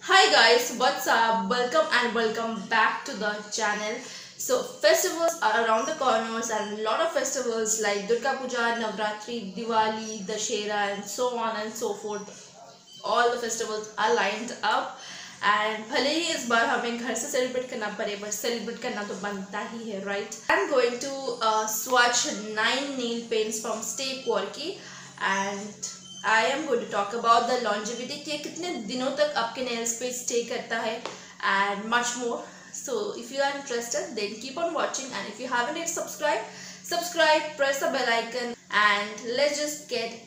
Hi guys, what's up? Welcome back to the channel. So festivals are around the corners and a lot of festivals like Durga Puja, Navratri, Diwali, Dashera and so on and so forth. All the festivals are lined up and भले ही इस बार हमें घर से celebrate करना पड़े but celebrate करना तो बनता ही है right. I am going to swatch 9 nail paints from Stay Quirky and I am going to talk about the longevity कि कितने दिनों तक आपके nails पे stay करता है and much more. So if you are interested then keep on watching, and if you haven't yet subscribe, press the bell icon and let's just get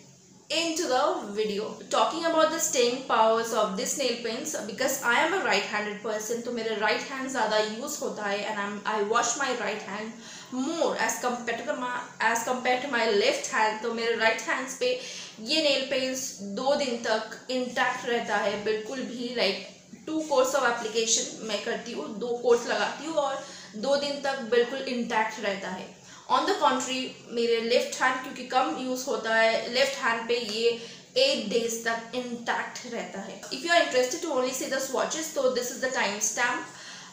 into the video. Talking about the staying powers of this nail paints, because I am a right-handed person तो मेरे right hand ज़्यादा use होता है and I wash my right hand more as compared to my left hand. तो मेरे right hands पे ये nail paints 2 दिन तक intact रहता है बिल्कुल भी. like 2 course of application मैं करती हूँ, 2 course लगाती हूँ और 2 दिन तक बिल्कुल intact रहता है. ऑन द कॉन्ट्री मेरे लेफ्ट हैंड क्योंकि कम यूज होता है, लेफ्ट हैंड पे ये 8 डेज तक इंटैक्ट रहता है. If you are interested to only see the swatches तो this is the timestamp.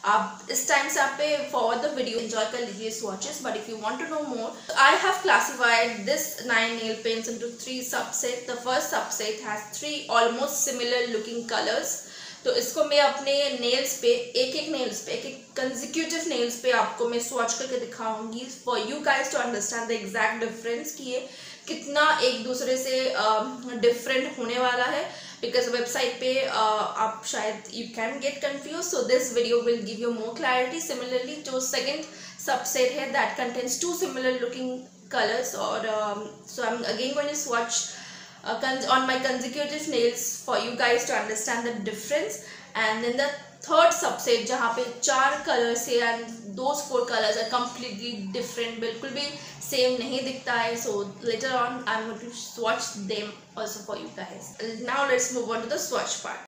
आप इस टाइम से आप पे फॉरवर्ड द वीडियो एंजॉय कर लीजिए swatches. But if you want to know more I have classified this 9 nail paints into 3 subset. The first subset has 3 almost similar looking colours. तो इसको मैं अपने नेल्स पे एक एक कंसेक्यूटिव नेल्स पे आपको मैं स्वॉच करके दिखाऊंगी for you guys to understand the exact difference कि ये कितना एक दूसरे से डिफरेंट होने वाला है. बिकॉज वेबसाइट पे आप शायद you can get confuse, so this video will give you more clarity. Similarly जो सेकेंड सबसेट है that contains 2 similar looking colours और so I am again going to swatch on my consecutive nails for you guys to understand the difference. And then the third subset जहाँ पे 4 colors है and those 4 colors are completely different, बिल्कुल भी same नहीं दिखता है. So later on I'm going to swatch them also for you guys. Now let's move on to the swatch part.